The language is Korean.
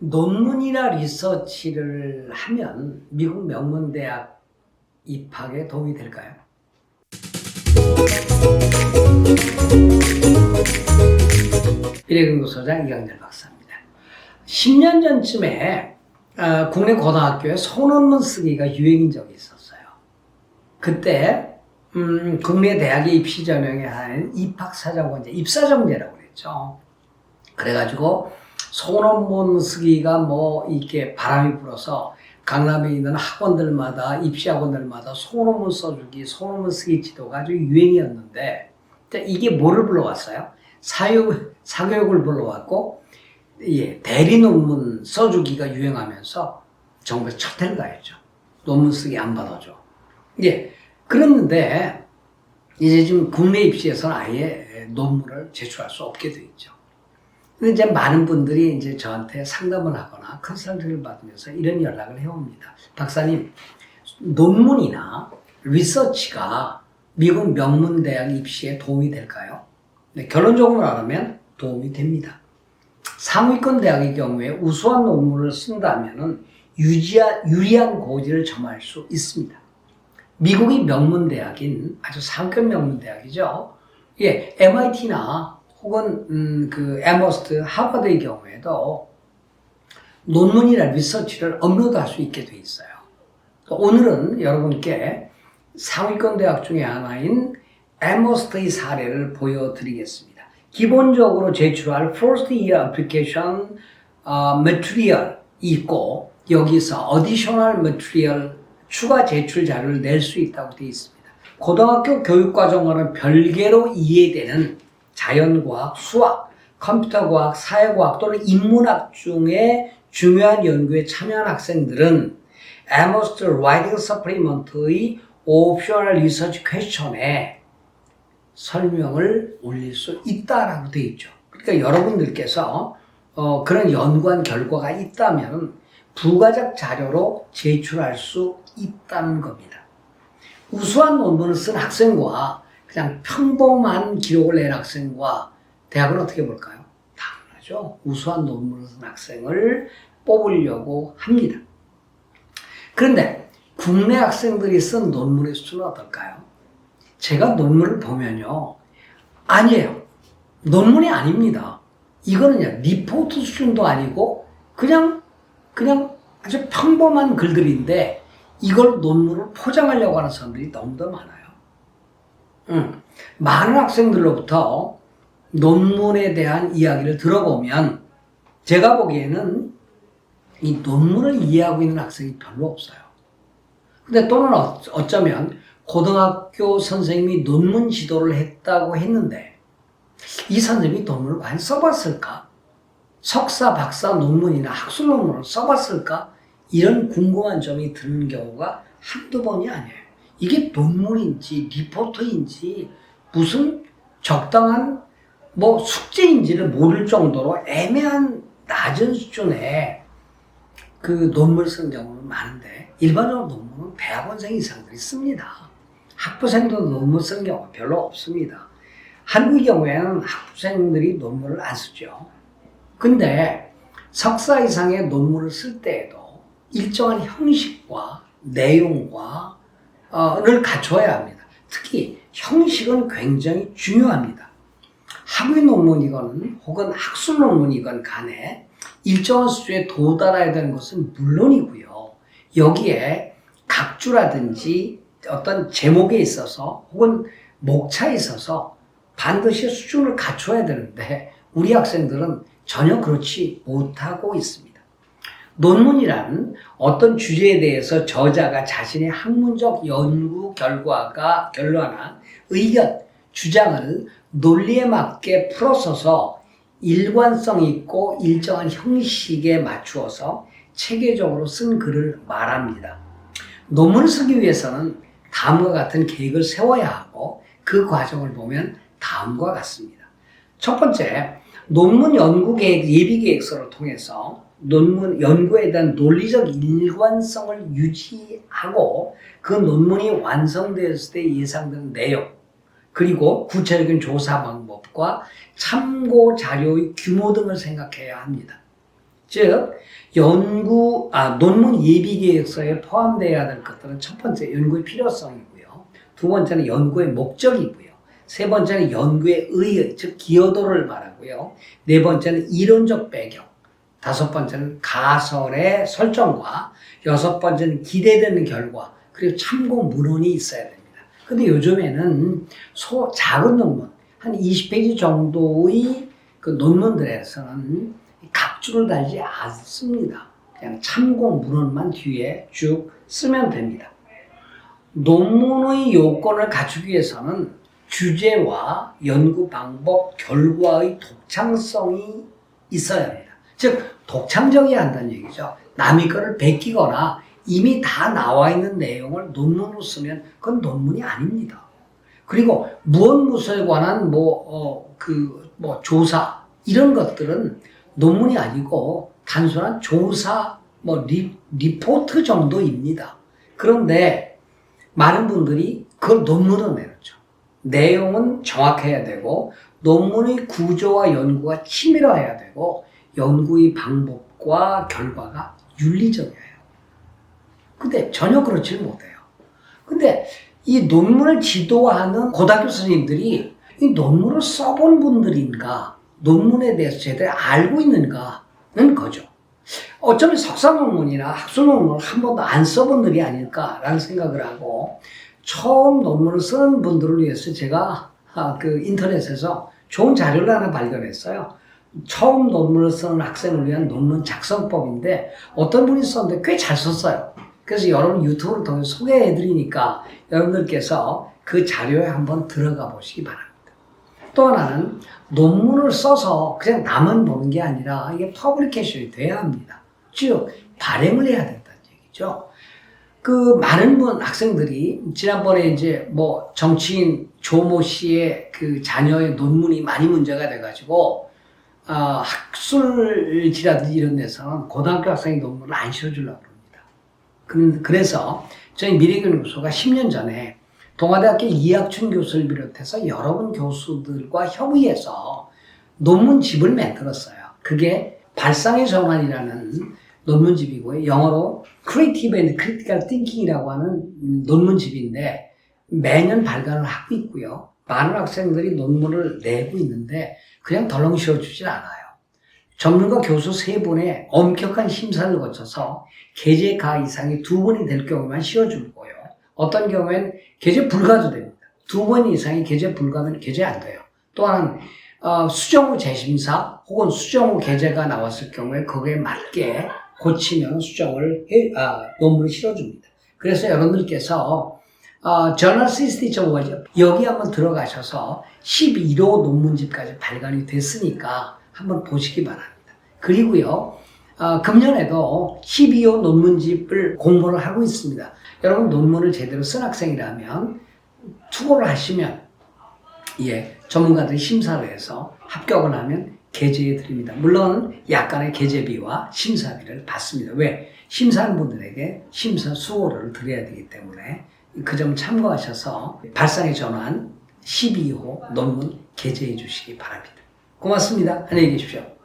논문이나 리서치를 하면 미국 명문대학 입학에 도움이 될까요? 미래연구소장 이강렬 박사입니다. 10년 전쯤에 국내 고등학교에 소논문 쓰기가 유행인 적이 있었어요. 그때 국내 대학의 입시 전형에 하는 입학사정관제, 입사정제라고 그랬죠. 그래가지고 소논문 쓰기가 이렇게 바람이 불어서 강남에 있는 학원들마다, 입시학원들마다 소논문 써주기, 소논문 쓰기 지도가 아주 유행이었는데, 이게 뭐를 불러왔어요? 사교육을 불러왔고, 대리 논문 써주기가 유행하면서 정부에서 첫 해를 가했죠. 논문 쓰기 안 받아줘. 그랬는데, 이제 지금 국내 입시에서는 아예 논문을 제출할 수 없게 돼 있죠. 근데 이제 많은 분들이 이제 저한테 상담을 하거나 컨설팅을 받으면서 이런 연락을 해옵니다. 박사님, 논문이나 리서치가 미국 명문대학 입시에 도움이 될까요? 네, 결론적으로 말하면 도움이 됩니다. 상위권 대학의 경우에 우수한 논문을 쓴다면 유리한 고지를 점할 수 있습니다. 미국의 명문대학인 아주 상권 명문대학이죠. MIT나 혹은 에머스트, 하버드의 경우에도 논문이나 리서치를 업로드할 수 있게 돼 있어요. 오늘은 여러분께 상위권 대학 중에 하나인 에머스트의 사례를 보여드리겠습니다. 기본적으로 제출할 First Year Application Material이 있고 여기서 Additional Material 추가 제출 자료를 낼 수 있다고 되어 있습니다. 고등학교 교육과정과는 별개로 이해되는 자연과학, 수학, 컴퓨터과학, 사회과학 또는 인문학 중에 중요한 연구에 참여한 학생들은 Amherst Writing Supplement의 Optional Research Question에 설명을 올릴 수 있다라고 되어 있죠. 그러니까 여러분들께서 그런 연구한 결과가 있다면 부가적 자료로 제출할 수 있다는 겁니다. 우수한 논문을 쓴 학생과 그냥 평범한 기록을 낸 학생과 대학은 어떻게 볼까요? 당연하죠. 우수한 논문을 쓴 학생을 뽑으려고 합니다. 그런데 국내 학생들이 쓴 논문의 수준은 어떨까요? 제가 논문을 보면요. 아니에요. 논문이 아닙니다. 이거는요, 리포트 수준도 아니고 그냥 아주 평범한 글들인데 이걸 논문으로 포장하려고 하는 사람들이 너무도 많아요. 많은 학생들로부터 논문에 대한 이야기를 들어보면 제가 보기에는 이 논문을 이해하고 있는 학생이 별로 없어요. 근데 또는 어쩌면 고등학교 선생님이 논문 지도를 했다고 했는데 이 선생님이 논문을 과연 써봤을까? 석사, 박사 논문이나 학술 논문을 써봤을까? 이런 궁금한 점이 드는 경우가 한두 번이 아니에요. 이게 논문인지 리포트인지 무슨 적당한 숙제인지를 모를 정도로 애매한 낮은 수준의 그 논문을 쓰는 경우는 많은데 일반적으로 논문은 대학원생 이상들이 씁니다. 학부생도 논문 쓰는 경우가 별로 없습니다. 한국의 경우에는 학부생들이 논문을 안 쓰죠. 근데 석사 이상의 논문을 쓸 때에도 일정한 형식과 내용과 를 갖춰야 합니다. 특히 형식은 굉장히 중요합니다. 학위 논문이건 혹은 학술 논문이건 간에 일정한 수준에 도달해야 되는 것은 물론이고요. 여기에 각주라든지 어떤 제목에 있어서 혹은 목차에 있어서 반드시 수준을 갖춰야 되는데 우리 학생들은 전혀 그렇지 못하고 있습니다. 논문이란 어떤 주제에 대해서 저자가 자신의 학문적 연구 결과나 의견, 주장을 논리에 맞게 풀어서서 일관성 있고 일정한 형식에 맞추어서 체계적으로 쓴 글을 말합니다. 논문을 쓰기 위해서는 다음과 같은 계획을 세워야 하고 그 과정을 보면 다음과 같습니다. 첫 번째, 논문 연구 계획, 예비 계획서를 통해서 논문 연구에 대한 논리적 일관성을 유지하고 그 논문이 완성되었을 때 예상되는 내용 그리고 구체적인 조사 방법과 참고 자료의 규모 등을 생각해야 합니다. 즉 논문 예비 계획서에 포함되어야 될 것들은 첫 번째 연구의 필요성이고요. 두 번째는 연구의 목적이고요. 세 번째는 연구의 의의, 즉 기여도를 말하고요. 네 번째는 이론적 배경, 다섯 번째는 가설의 설정과 여섯 번째는 기대되는 결과, 그리고 참고 문헌이 있어야 됩니다. 근데 요즘에는 작은 논문, 한 20페이지 정도의 그 논문들에서는 각주를 달지 않습니다. 그냥 참고 문헌만 뒤에 쭉 쓰면 됩니다. 논문의 요건을 갖추기 위해서는 주제와 연구 방법, 결과의 독창성이 있어야 합니다. 즉 독창적이어야 한다는 얘기죠. 남의 거를 베끼거나 이미 다 나와 있는 내용을 논문으로 쓰면 그건 논문이 아닙니다. 그리고 무엇무엇에 관한 조사 이런 것들은 논문이 아니고 단순한 조사 리포트 정도입니다. 그런데 많은 분들이 그걸 논문으로 내놓죠. 내용은 정확해야 되고 논문의 구조와 연구가 치밀어야 되고 연구의 방법과 결과가 윤리적이에요. 근데 전혀 그렇지 못해요. 근데 이 논문을 지도하는 고등학교 선생님들이 이 논문을 써본 분들인가, 논문에 대해서 제대로 알고 있는가는 거죠. 어쩌면 석사 논문이나 학술 논문을 한 번도 안 써본 분들이 아닐까라는 생각을 하고, 처음 논문을 쓰는 분들을 위해서 제가 인터넷에서 좋은 자료를 하나 발견했어요. 처음 논문을 쓰는 학생을 위한 논문 작성법인데 어떤 분이 썼는데 꽤 잘 썼어요. 그래서 여러분 유튜브를 통해 소개해드리니까 여러분들께서 그 자료에 한번 들어가 보시기 바랍니다. 또 하나는 논문을 써서 그냥 나만 보는 게 아니라 이게 퍼블리케이션이 돼야 합니다. 즉 발행을 해야 된다는 얘기죠. 많은 학생들이 지난번에 정치인 조모 씨의 그 자녀의 논문이 많이 문제가 돼가지고 학술지라든지 이런 데서는 고등학교 학생의 논문을 안 실어주려고 합니다. 그래서 저희 미래교육소가 10년 전에 동아대학교 이학춘 교수를 비롯해서 여러 교수들과 협의해서 논문집을 만들었어요. 그게 발상의 전환이라는 논문집이고요. 영어로 Creative and Critical Thinking이라고 하는 논문집인데 매년 발간을 하고 있고요. 많은 학생들이 논문을 내고 있는데 그냥 덜렁 씌워주질 않아요. 전문가 교수 3분의 엄격한 심사를 거쳐서 게재 가 이상이 2번이 될 경우만 씌워주고요. 어떤 경우엔 게재 불가도 됩니다. 2번 이상이 게재 불가면 게재 안 돼요. 또한 수정 후 재심사 혹은 수정 후 게재가 나왔을 경우에 거기에 맞게 고치면 논문을 실어줍니다. 그래서 여러분들께서 journalsist.org 여기 한번 들어가셔서 11호 논문집까지 발간이 됐으니까 한번 보시기 바랍니다. 그리고요, 금년에도 12호 논문집을 공부를 하고 있습니다. 여러분 논문을 제대로 쓴 학생이라면 투고를 하시면 전문가들이 심사를 해서 합격을 하면 게재해 드립니다. 물론 약간의 게재비와 심사비를 받습니다. 왜? 심사하는 분들에게 심사 수고료를 드려야 되기 때문에 그 점 참고하셔서 발상의 전환 12호 논문 게재해 주시기 바랍니다. 고맙습니다. 안녕히 계십시오.